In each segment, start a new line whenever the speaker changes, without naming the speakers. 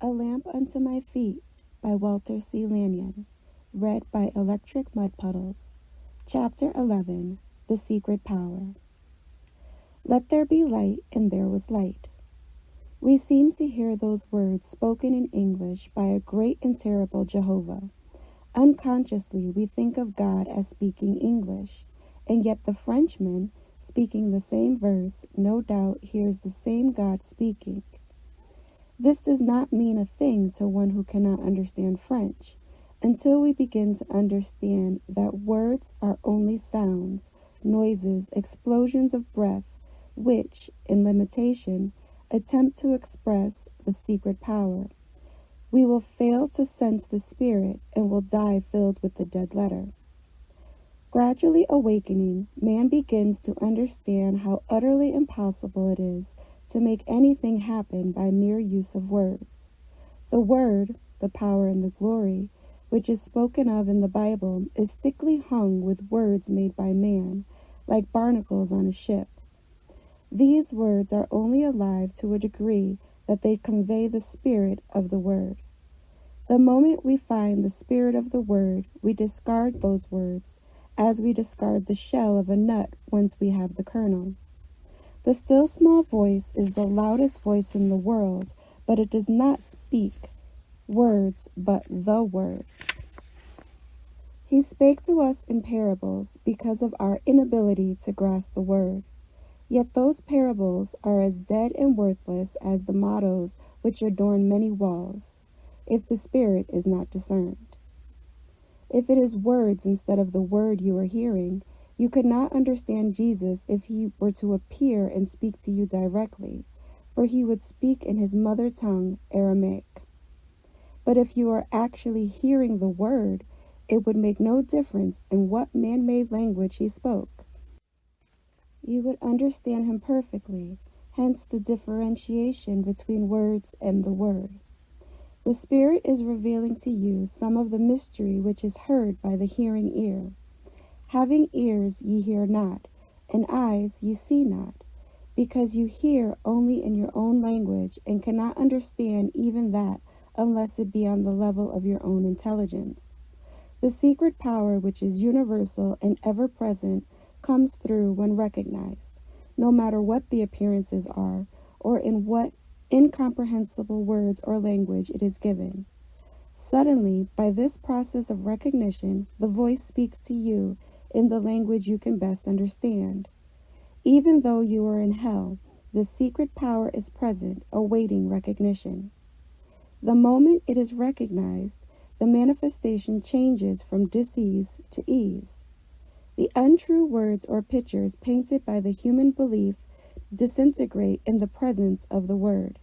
A Lamp Unto My Feet by Walter C. Lanyon. Read by Electric Mud Puddles. Chapter 11. The Secret Power. Let there be light, and there was light. We seem to hear those words spoken in English by a great and terrible Jehovah. Unconsciously, we think of God as speaking English, and yet the Frenchman, speaking the same verse, no doubt hears the same God speaking. This does not mean a thing to one who cannot understand French, until we begin to understand that words are only sounds, noises, explosions of breath, which, in limitation, attempt to express the secret power. We will fail to sense the spirit and will die filled with the dead letter. Gradually awakening, man begins to understand how utterly impossible it is to make anything happen by mere use of words. The word, the power and the glory, which is spoken of in the Bible, is thickly hung with words made by man, like barnacles on a ship. These words are only alive to a degree that they convey the spirit of the word. The moment we find the spirit of the word, we discard those words, as we discard the shell of a nut once we have the kernel. The still small voice is the loudest voice in the world, but it does not speak words, but the word. He spake to us in parables because of our inability to grasp the word. Yet those parables are as dead and worthless as the mottos which adorn many walls, if the spirit is not discerned. If it is words instead of the word you are hearing, you could not understand Jesus if he were to appear and speak to you directly, for he would speak in his mother tongue, Aramaic. But if you are actually hearing the word, it would make no difference in what man-made language he spoke. You would understand him perfectly, hence the differentiation between words and the word. The Spirit is revealing to you some of the mystery which is heard by the hearing ear. Having ears ye hear not, and eyes ye see not, because you hear only in your own language and cannot understand even that unless it be on the level of your own intelligence. The secret power which is universal and ever-present comes through when recognized, no matter what the appearances are, or in what incomprehensible words or language it is given. Suddenly, by this process of recognition, the voice speaks to you in the language you can best understand. Even though you are in hell, the secret power is present, awaiting recognition. The moment it is recognized, the manifestation changes from dis-ease to ease. The untrue words or pictures painted by the human belief disintegrate in the presence of the word.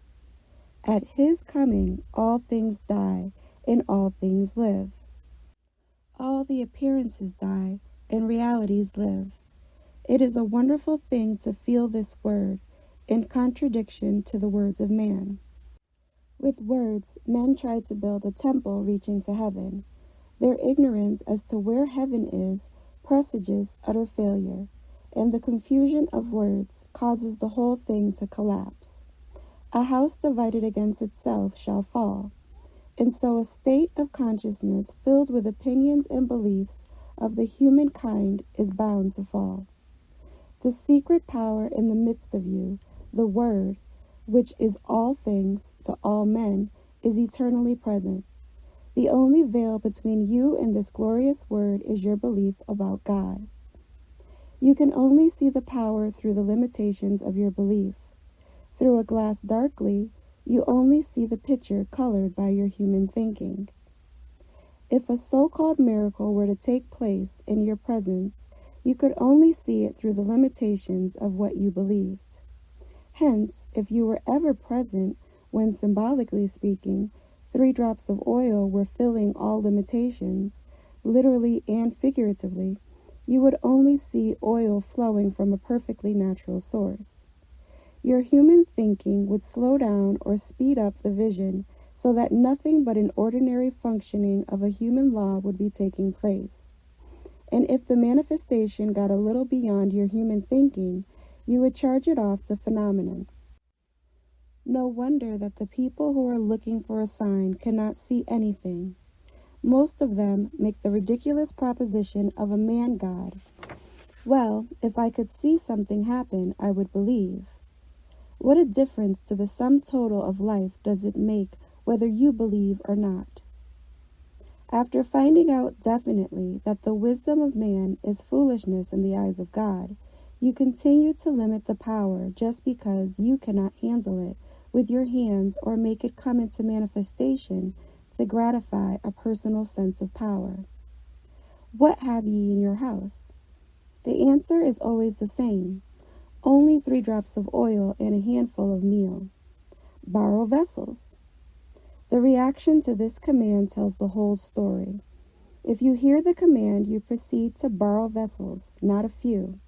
At his coming, all things die, and all things live. All the appearances die, and realities live. It is a wonderful thing to feel this word, in contradiction to the words of man. With words, men try to build a temple reaching to heaven. Their ignorance as to where heaven is presages utter failure, and the confusion of words causes the whole thing to collapse. A house divided against itself shall fall, and so a state of consciousness filled with opinions and beliefs of the humankind is bound to fall. The secret power in the midst of you, the Word, which is all things to all men, is eternally present. The only veil between you and this glorious Word is your belief about God. You can only see the power through the limitations of your belief. Through a glass darkly, you only see the picture colored by your human thinking. If a so-called miracle were to take place in your presence, you could only see it through the limitations of what you believed. Hence, if you were ever present when, symbolically speaking, 3 drops of oil were filling all limitations, literally and figuratively, you would only see oil flowing from a perfectly natural source. Your human thinking would slow down or speed up the vision so that nothing but an ordinary functioning of a human law would be taking place. And if the manifestation got a little beyond your human thinking, you would charge it off to phenomenon. No wonder that the people who are looking for a sign cannot see anything. Most of them make the ridiculous proposition of a man-god. Well, if I could see something happen, I would believe. What a difference to the sum total of life does it make whether you believe or not? After finding out definitely that the wisdom of man is foolishness in the eyes of God, you continue to limit the power just because you cannot handle it with your hands or make it come into manifestation to gratify a personal sense of power. What have ye in your house? The answer is always the same. Only 3 drops of oil and a handful of meal. Borrow vessels. The reaction to this command tells the whole story. If you hear the command, you proceed to borrow vessels, not a few.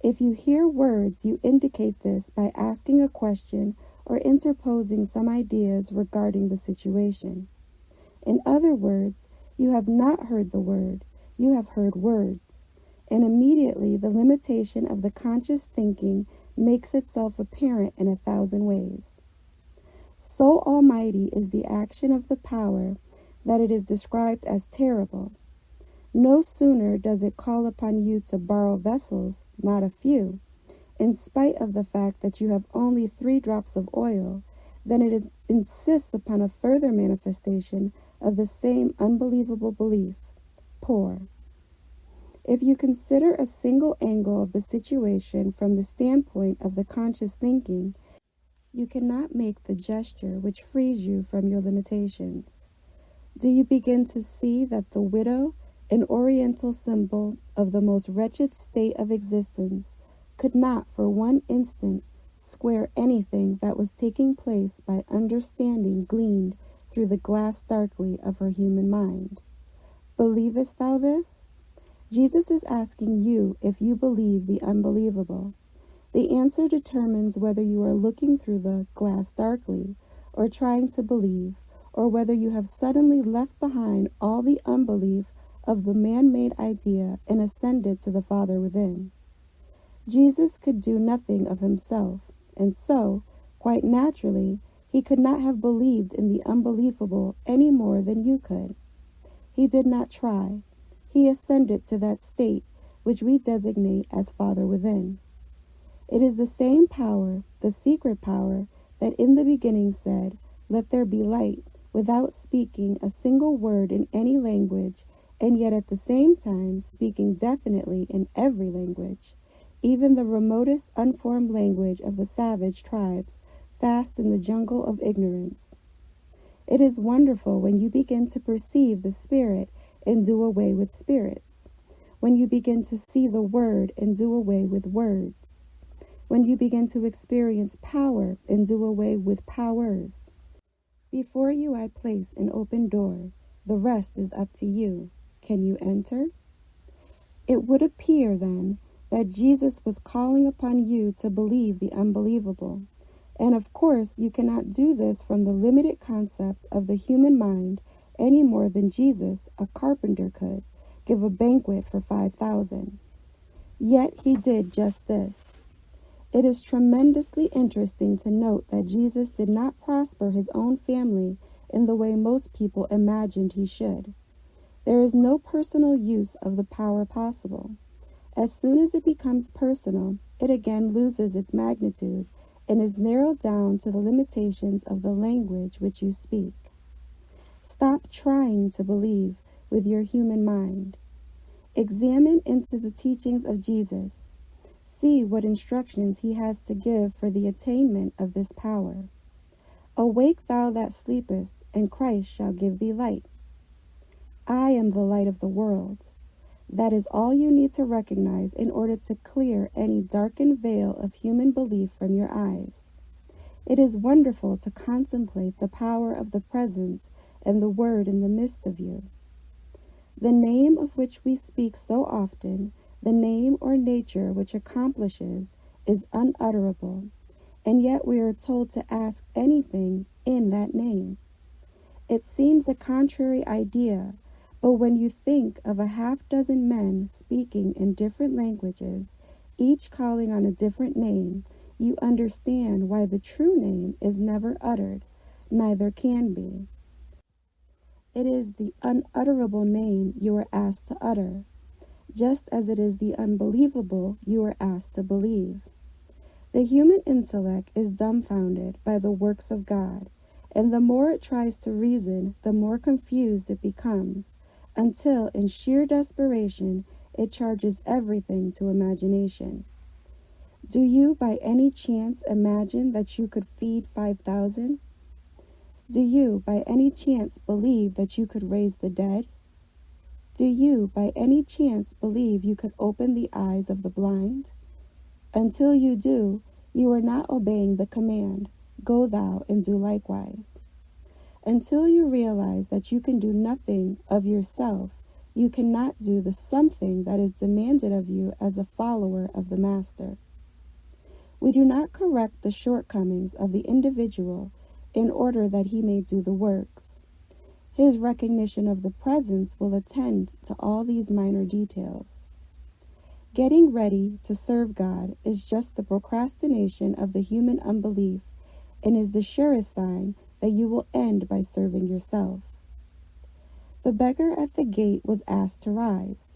If you hear words, you indicate this by asking a question or interposing some ideas regarding the situation. In other words, you have not heard the word, you have heard words, and immediately the limitation of the conscious thinking makes itself apparent in 1,000 ways. So almighty is the action of the power that it is described as terrible. No sooner does it call upon you to borrow vessels, not a few, in spite of the fact that you have only 3 drops of oil, than it insists upon a further manifestation of the same unbelievable belief. Pour. If you consider a single angle of the situation from the standpoint of the conscious thinking, you cannot make the gesture which frees you from your limitations. Do you begin to see that the widow, an oriental symbol of the most wretched state of existence, could not for one instant square anything that was taking place by understanding gleaned through the glass darkly of her human mind? Believest thou this? Jesus is asking you if you believe the unbelievable. The answer determines whether you are looking through the glass darkly or trying to believe, or whether you have suddenly left behind all the unbelief of the man-made idea and ascended to the Father within. Jesus could do nothing of himself, and so, quite naturally, he could not have believed in the unbelievable any more than you could. He did not try. He ascended to that state which we designate as Father within. It is the same power, the secret power, that in the beginning said, "Let there be light," without speaking a single word in any language, and yet at the same time speaking definitely in every language, even the remotest unformed language of the savage tribes, fast in the jungle of ignorance. It is wonderful when you begin to perceive the Spirit and do away with spirits, when you begin to see the Word and do away with words, when you begin to experience power and do away with powers. Before you I place an open door. The rest is up to you. Can you enter? It would appear, then, that Jesus was calling upon you to believe the unbelievable. And of course, you cannot do this from the limited concept of the human mind any more than Jesus, a carpenter, could give a banquet for 5,000. Yet he did just this. It is tremendously interesting to note that Jesus did not prosper his own family in the way most people imagined he should. There is no personal use of the power possible. As soon as it becomes personal, it again loses its magnitude and is narrowed down to the limitations of the language which you speak. Stop trying to believe with your human mind. Examine into the teachings of Jesus. See what instructions he has to give for the attainment of this power. Awake thou that sleepest, and Christ shall give thee light. I am the light of the world. That is all you need to recognize in order to clear any darkened veil of human belief from your eyes. It is wonderful to contemplate the power of the presence and the Word in the midst of you. The name of which we speak so often, the name or nature which accomplishes, is unutterable, and yet we are told to ask anything in that name. It seems a contrary idea, but when you think of a half-dozen men speaking in different languages, each calling on a different name, you understand why the true name is never uttered, neither can be. It is the unutterable name you are asked to utter, just as it is the unbelievable you are asked to believe. The human intellect is dumbfounded by the works of God, and the more it tries to reason, the more confused it becomes, until in sheer desperation it charges everything to imagination. Do you by any chance imagine that you could feed 5,000? Do you by any chance believe that you could raise the dead? Do you by any chance believe you could open the eyes of the blind? Until you do, you are not obeying the command, "Go thou and do likewise." Until you realize that you can do nothing of yourself, you cannot do the something that is demanded of you as a follower of the Master. We do not correct the shortcomings of the individual in order that he may do the works. His recognition of the presence will attend to all these minor details. Getting ready to serve God is just the procrastination of the human unbelief and is the surest sign that you will end by serving yourself. The beggar at the gate was asked to rise.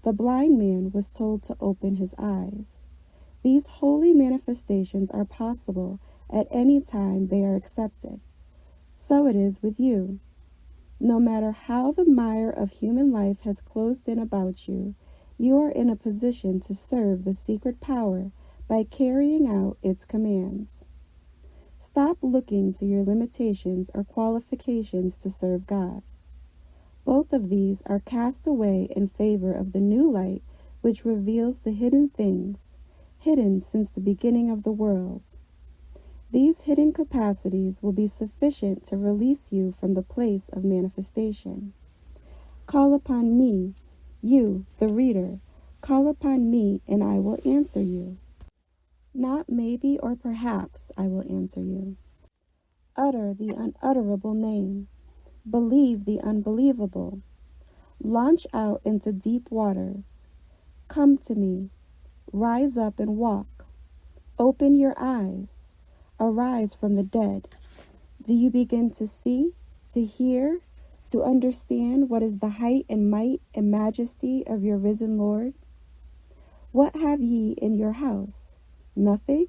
The blind man was told to open his eyes. These holy manifestations are possible at any time they are accepted. So it is with you. No matter how the mire of human life has closed in about you, you are in a position to serve the secret power by carrying out its commands. Stop looking to your limitations or qualifications to serve God. Both of these are cast away in favor of the new light which reveals the hidden things, hidden since the beginning of the world. These hidden capacities will be sufficient to release you from the place of manifestation. Call upon me, you, the reader, call upon me and I will answer you. Not maybe or perhaps I will answer you. Utter the unutterable name. Believe the unbelievable. Launch out into deep waters. Come to me. Rise up and walk. Open your eyes. Arise from the dead. Do you begin to see, to hear, to understand what is the height and might and majesty of your risen Lord? What have ye in your house? Nothing?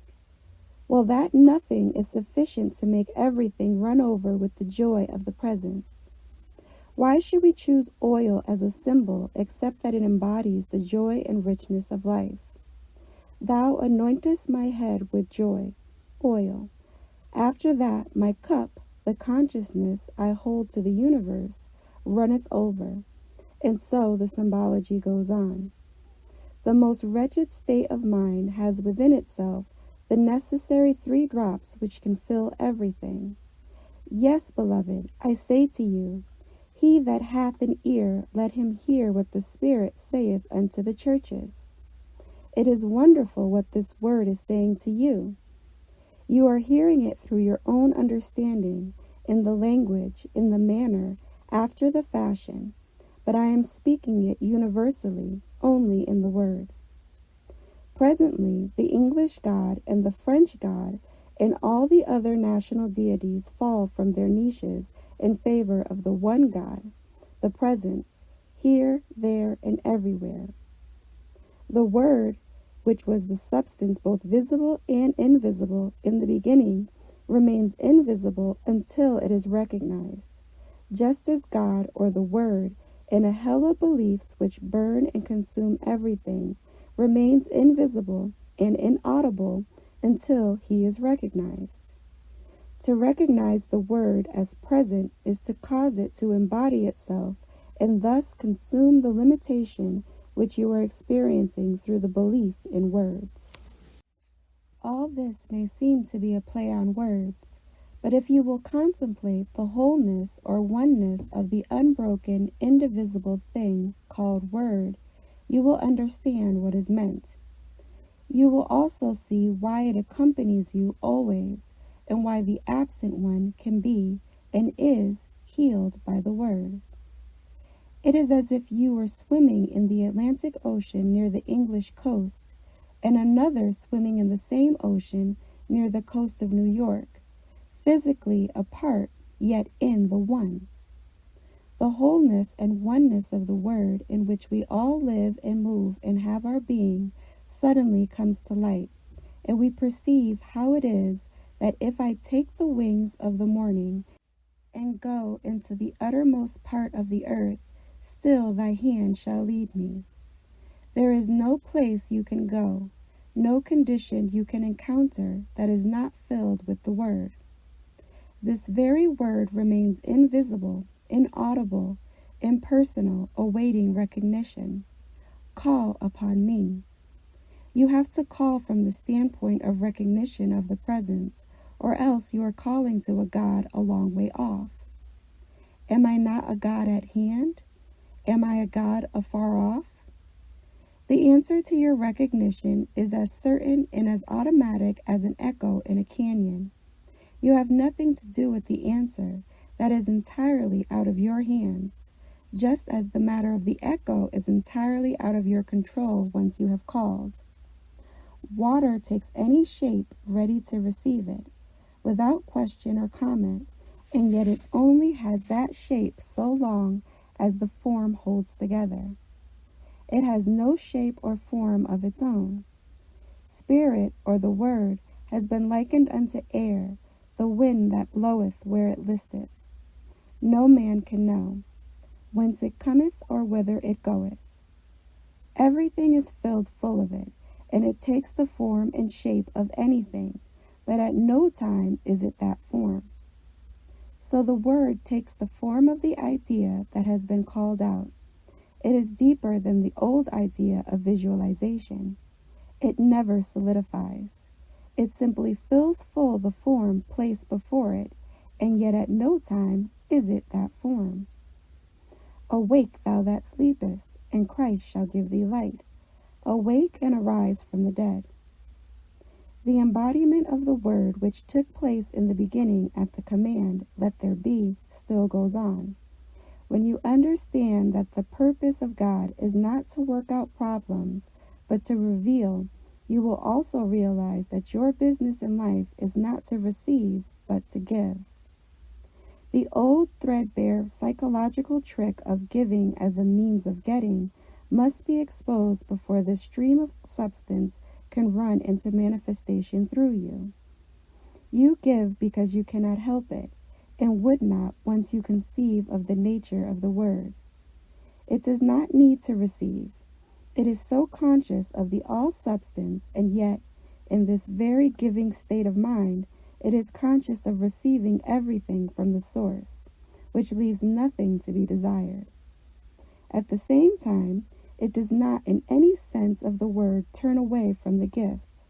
Well, that nothing is sufficient to make everything run over with the joy of the presence. Why should we choose oil as a symbol except that it embodies the joy and richness of life? Thou anointest my head with joy, oil. After that, my cup, the consciousness I hold to the universe, runneth over. And so the symbology goes on. The most wretched state of mind has within itself the necessary 3 drops which can fill everything. Yes, beloved, I say to you, he that hath an ear, let him hear what the Spirit saith unto the churches. It is wonderful what this word is saying to you. You are hearing it through your own understanding, in the language, in the manner, after the fashion, but I am speaking it universally, only in the word. Presently, the English God and the French God and all the other national deities fall from their niches in favor of the one God, the presence, here, there, and everywhere. The Word, which was the substance both visible and invisible in the beginning, remains invisible until it is recognized, just as God or the Word, in a hell of beliefs which burn and consume everything, remains invisible and inaudible until he is recognized. To recognize the word as present is to cause it to embody itself and thus consume the limitation which you are experiencing through the belief in words. All this may seem to be a play on words, but if you will contemplate the wholeness or oneness of the unbroken, indivisible thing called word, you will understand what is meant. You will also see why it accompanies you always, and why the absent one can be and is healed by the word. It is as if you were swimming in the Atlantic Ocean near the English coast, and another swimming in the same ocean near the coast of New York, physically apart, yet in the one. The wholeness and oneness of the Word in which we all live and move and have our being suddenly comes to light, and we perceive how it is that if I take the wings of the morning and go into the uttermost part of the earth, still thy hand shall lead me. There is no place you can go, no condition you can encounter that is not filled with the Word. This very Word remains invisible, inaudible, impersonal, awaiting recognition. Call upon me. You have to call from the standpoint of recognition of the presence, or else you are calling to a God a long way off. Am I not a God at hand? Am I a God afar off? The answer to your recognition is as certain and as automatic as an echo in a canyon. You have nothing to do with the answer. That is entirely out of your hands, just as the matter of the echo is entirely out of your control once you have called. Water takes any shape ready to receive it, without question or comment, and yet it only has that shape so long as the form holds together. It has no shape or form of its own. Spirit, or the Word, has been likened unto air, the wind that bloweth where it listeth. No man can know whence it cometh or whither it goeth. Everything is filled full of it, and it takes the form and shape of anything, but at no time is it that form. So the Word takes the form of the idea that has been called out. It is deeper than the old idea of visualization. It never solidifies. It simply fills full the form placed before it, and yet at no time is it that form. Awake, thou that sleepest, and Christ shall give thee light. Awake and arise from the dead. The embodiment of the Word which took place in the beginning at the command, let there be, still goes on. When you understand that the purpose of God is not to work out problems, but to reveal, you will also realize that your business in life is not to receive, but to give. The old threadbare psychological trick of giving as a means of getting must be exposed before the stream of substance can run into manifestation through you. You give because you cannot help it, and would not once you conceive of the nature of the Word. It does not need to receive. It is so conscious of the all-substance, and yet, in this very giving state of mind, it is conscious of receiving everything from the source, which leaves nothing to be desired. At the same time, it does not in any sense of the word turn away from the gift.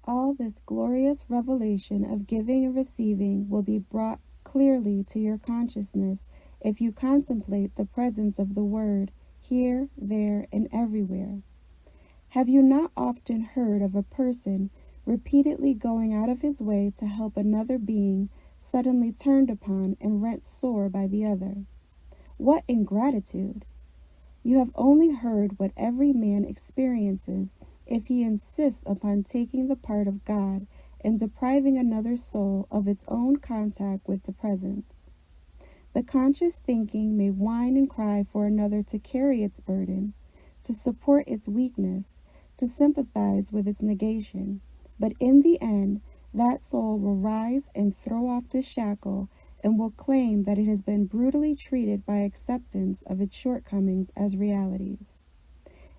All this glorious revelation of giving and receiving will be brought clearly to your consciousness if you contemplate the presence of the Word here, there, and everywhere. Have you not often heard of a person repeatedly going out of his way to help another being suddenly turned upon and rent sore by the other? What ingratitude! You have only heard what every man experiences if he insists upon taking the part of God and depriving another soul of its own contact with the presence. The conscious thinking may whine and cry for another to carry its burden, to support its weakness, to sympathize with its negation, but in the end, that soul will rise and throw off this shackle and will claim that it has been brutally treated by acceptance of its shortcomings as realities.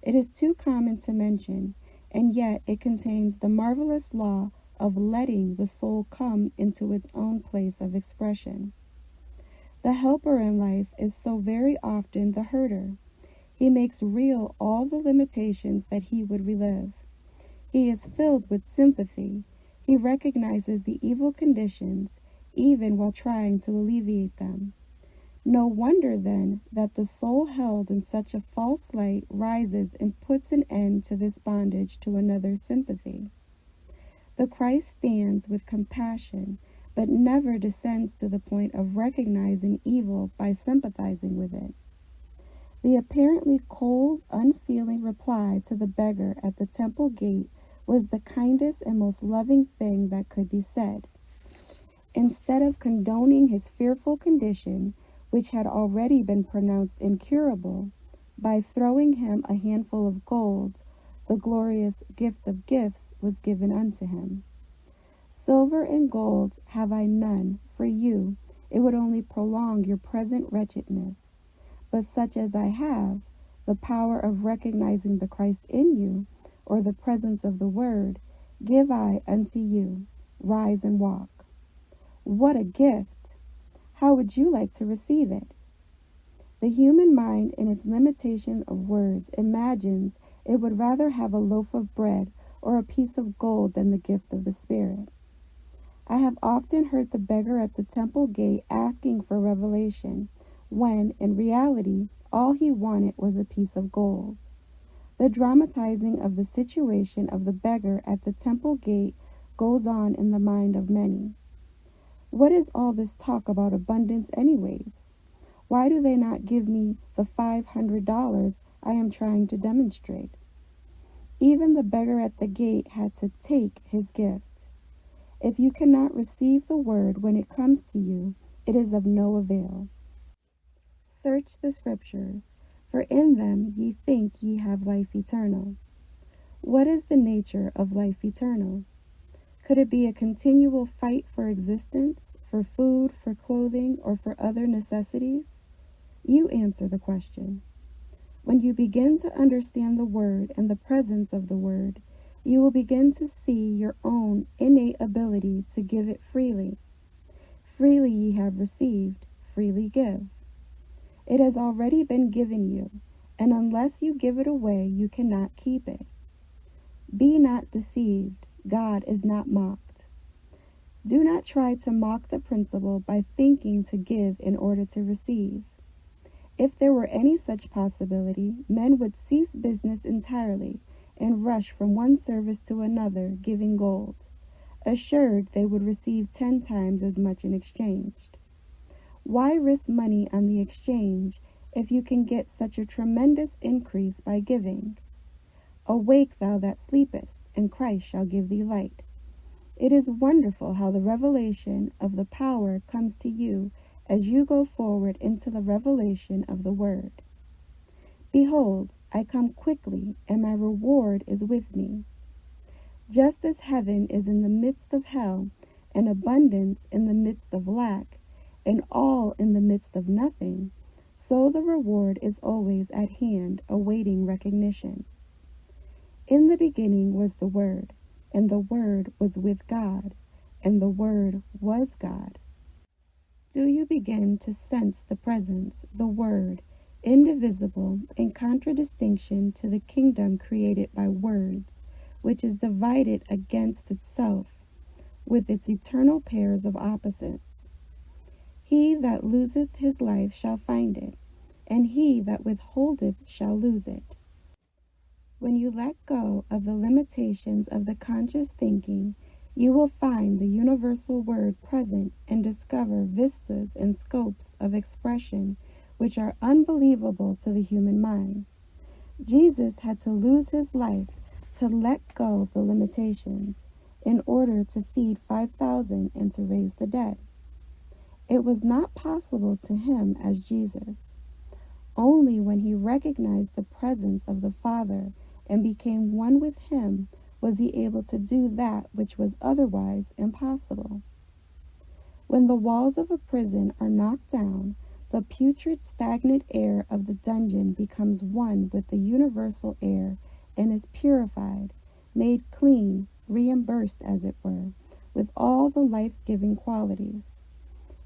It is too common to mention, and yet it contains the marvelous law of letting the soul come into its own place of expression. The helper in life is so very often the hurter. He makes real all the limitations that he would relive. He is filled with sympathy. He recognizes the evil conditions, even while trying to alleviate them. No wonder, then, that the soul held in such a false light rises and puts an end to this bondage to another's sympathy. The Christ stands with compassion, but never descends to the point of recognizing evil by sympathizing with it. The apparently cold, unfeeling reply to the beggar at the temple gate was the kindest and most loving thing that could be said. Instead of condoning his fearful condition, which had already been pronounced incurable, by throwing him a handful of gold, the glorious gift of gifts was given unto him. Silver and gold have I none for you, it would only prolong your present wretchedness. But such as I have, the power of recognizing the Christ in you, or the presence of the Word, give I unto you. Rise and walk. What a gift! How would you like to receive it? The human mind, in its limitation of words, imagines it would rather have a loaf of bread or a piece of gold than the gift of the Spirit. I have often heard the beggar at the temple gate asking for revelation, when, in reality, all he wanted was a piece of gold. The dramatizing of the situation of the beggar at the temple gate goes on in the mind of many. What is all this talk about abundance anyways? Why do they not give me the $500 I am trying to demonstrate? Even the beggar at the gate had to take his gift. If you cannot receive the word when it comes to you, it is of no avail. Search the scriptures, for in them ye think ye have life eternal. What is the nature of life eternal? Could it be a continual fight for existence, for food, for clothing, or for other necessities? You answer the question. When you begin to understand the Word and the presence of the Word, you will begin to see your own innate ability to give it freely. Freely ye have received, freely give. It has already been given you, and unless you give it away, you cannot keep it. Be not deceived. God is not mocked. Do not try to mock the principle by thinking to give in order to receive. If there were any such possibility, men would cease business entirely and rush from one service to another, giving gold, assured they would receive 10 times as much in exchange. Why risk money on the exchange if you can get such a tremendous increase by giving? Awake thou that sleepest, and Christ shall give thee light. It is wonderful how the revelation of the power comes to you as you go forward into the revelation of the Word. Behold, I come quickly, and my reward is with me. Just as heaven is in the midst of hell, and abundance in the midst of lack, and all in the midst of nothing, so the reward is always at hand, awaiting recognition. In the beginning was the Word, and the Word was with God, and the Word was God. Do you begin to sense the presence, the Word, indivisible, in contradistinction to the kingdom created by words, which is divided against itself, with its eternal pairs of opposites? He that loseth his life shall find it, and he that withholdeth shall lose it. When you let go of the limitations of the conscious thinking, you will find the universal word present and discover vistas and scopes of expression which are unbelievable to the human mind. Jesus had to lose his life to let go of the limitations in order to feed 5,000 and to raise the dead. It was not possible to him as Jesus. Only when he recognized the presence of the Father and became one with him was he able to do that which was otherwise impossible. When the walls of a prison are knocked down, the putrid, stagnant air of the dungeon becomes one with the universal air and is purified, made clean, reimbursed, as it were, with all the life-giving qualities.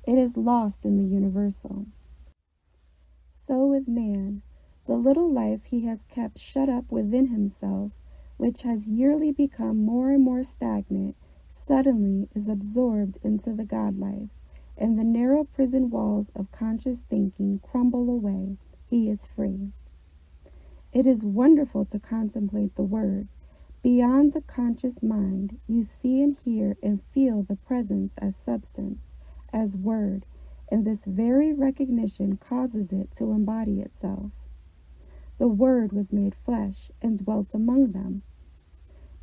It is lost in the universal. So with man, the little life he has kept shut up within himself, which has yearly become more and more stagnant, suddenly is absorbed into the God life, and the narrow prison walls of conscious thinking crumble away. He is free. It is wonderful to contemplate the Word. Beyond the conscious mind, you see and hear and feel the presence as substance, as Word, and this very recognition causes it to embody itself. The Word was made flesh and dwelt among them.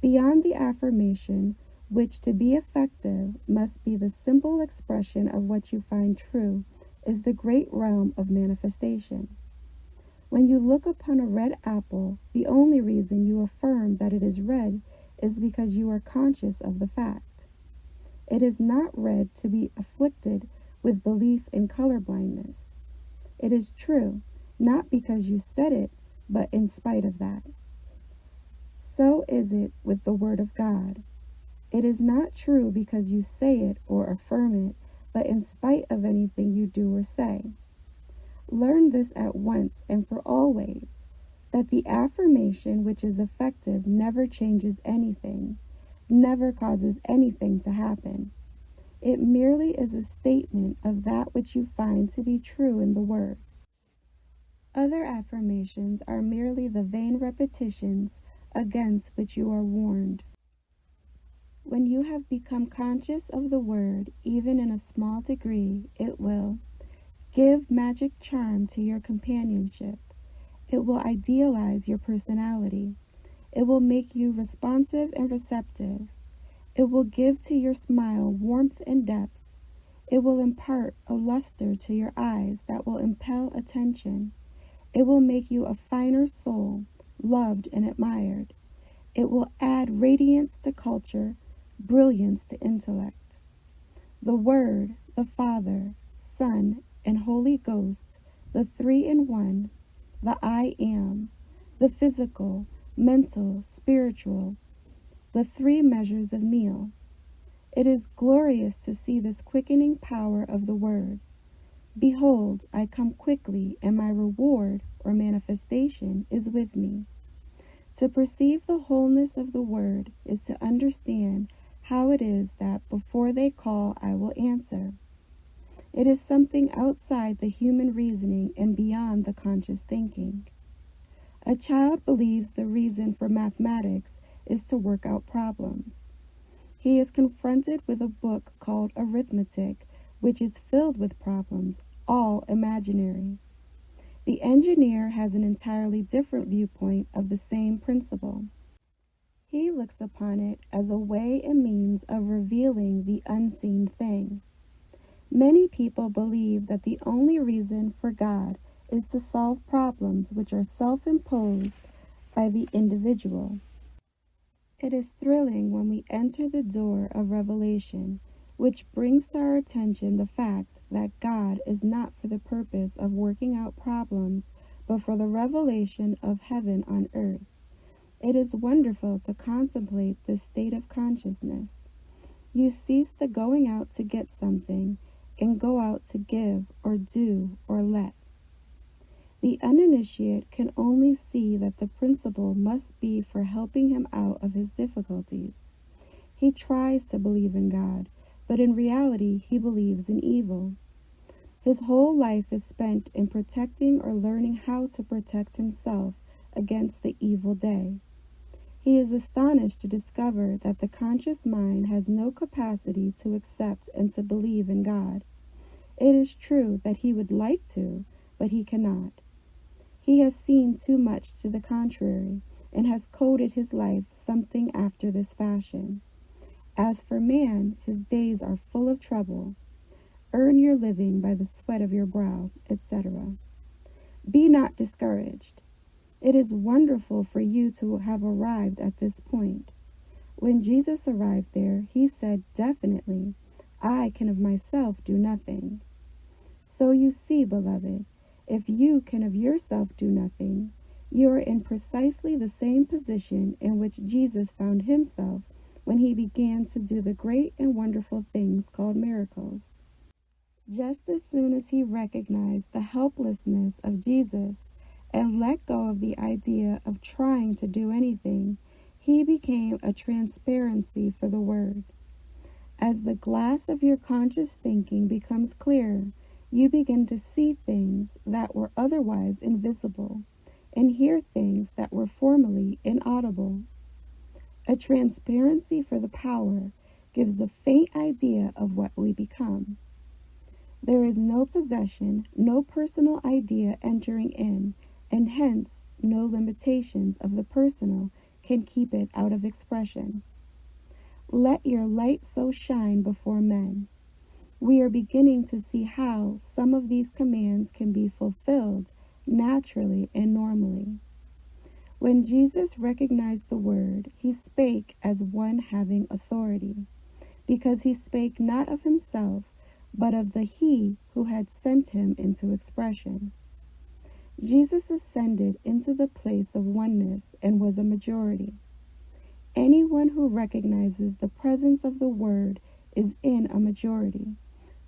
Beyond the affirmation, which to be effective must be the simple expression of what you find true, is the great realm of manifestation. When you look upon a red apple, the only reason you affirm that it is red is because you are conscious of the fact. It is not red to be afflicted with belief in color blindness. It is true, not because you said it, but in spite of that. So is it with the Word of God. It is not true because you say it or affirm it, but in spite of anything you do or say. Learn this at once and for always, that the affirmation which is effective never changes anything, never causes anything to happen. It merely is a statement of that which you find to be true in the Word. Other affirmations are merely the vain repetitions against which you are warned. When you have become conscious of the Word, even in a small degree, it will give magic charm to your companionship. It will idealize your personality. It will make you responsive and receptive. It will give to your smile warmth and depth. It will impart a luster to your eyes that will impel attention. It will make you a finer soul, loved and admired. It will add radiance to culture, brilliance to intellect. The Word, the Father, Son, and Holy Ghost, the three in one, the I Am, the physical, mental, spiritual, the three measures of meal. It is glorious to see this quickening power of the Word. Behold, I come quickly, and my reward, or manifestation, is with me. To perceive the wholeness of the Word is to understand how it is that before they call, I will answer. It is something outside the human reasoning and beyond the conscious thinking. A child believes the reason for mathematics is to work out problems. He is confronted with a book called Arithmetic, which is filled with problems, all imaginary. The engineer has an entirely different viewpoint of the same principle. He looks upon it as a way and means of revealing the unseen thing. Many people believe that the only reason for God is to solve problems which are self-imposed by the individual. It is thrilling when we enter the door of revelation, which brings to our attention the fact that God is not for the purpose of working out problems, but for the revelation of heaven on earth. It is wonderful to contemplate this state of consciousness. You cease the going out to get something and go out to give or do or let. The uninitiate can only see that the principle must be for helping him out of his difficulties. He tries to believe in God, but in reality he believes in evil. His whole life is spent in protecting or learning how to protect himself against the evil day. He is astonished to discover that the conscious mind has no capacity to accept and to believe in God. It is true that he would like to, but he cannot. He has seen too much to the contrary, and has coded his life something after this fashion. As for man, his days are full of trouble. Earn your living by the sweat of your brow, etc. Be not discouraged. It is wonderful for you to have arrived at this point. When Jesus arrived there, he said definitely, I can of myself do nothing. So you see, beloved, if you can of yourself do nothing, you are in precisely the same position in which Jesus found himself when he began to do the great and wonderful things called miracles. Just as soon as he recognized the helplessness of Jesus and let go of the idea of trying to do anything, he became a transparency for the Word. As the glass of your conscious thinking becomes clearer, you begin to see things that were otherwise invisible and hear things that were formerly inaudible. A transparency for the power gives a faint idea of what we become. There is no possession, no personal idea entering in, and hence no limitations of the personal can keep it out of expression. Let your light so shine before men. We are beginning to see how some of these commands can be fulfilled naturally and normally. When Jesus recognized the word, he spake as one having authority, because he spake not of himself, but of the He who had sent him into expression. Jesus ascended into the place of oneness and was a majority. Anyone who recognizes the presence of the Word is in a majority,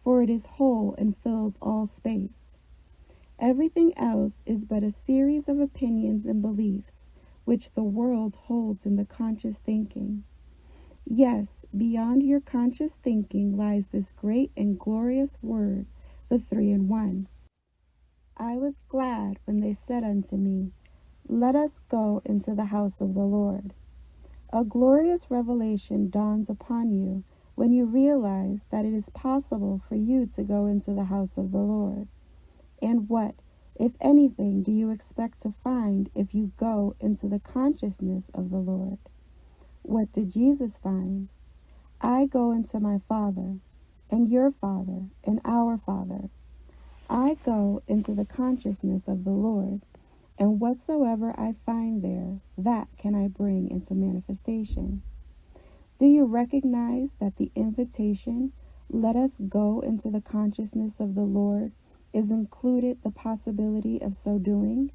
for it is whole and fills all space. Everything else is but a series of opinions and beliefs, which the world holds in the conscious thinking. Yes, beyond your conscious thinking lies this great and glorious Word, the Three in One. I was glad when they said unto me, Let us go into the house of the Lord. A glorious revelation dawns upon you when you realize that it is possible for you to go into the house of the Lord. And what, if anything, do you expect to find if you go into the consciousness of the Lord? What did Jesus find? I go into my Father, and your Father, and our Father. I go into the consciousness of the Lord, and whatsoever I find there, that can I bring into manifestation. Do you recognize that the invitation, let us go into the consciousness of the Lord, is included the possibility of so doing?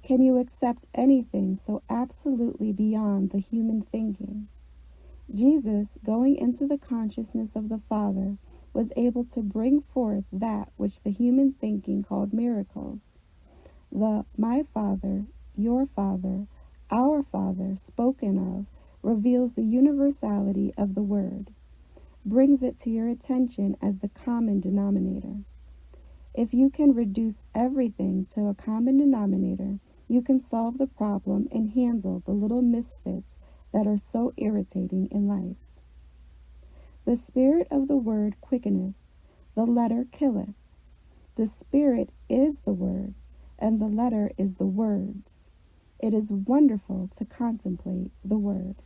Can you accept anything so absolutely beyond the human thinking? Jesus, going into the consciousness of the Father, was able to bring forth that which the human thinking called miracles. The my Father, your Father, our Father spoken of reveals the universality of the word, brings it to your attention as the common denominator. If you can reduce everything to a common denominator, you can solve the problem and handle the little misfits that are so irritating in life. The spirit of the word quickeneth, the letter killeth. The spirit is the word, and the letter is the words. It is wonderful to contemplate the word.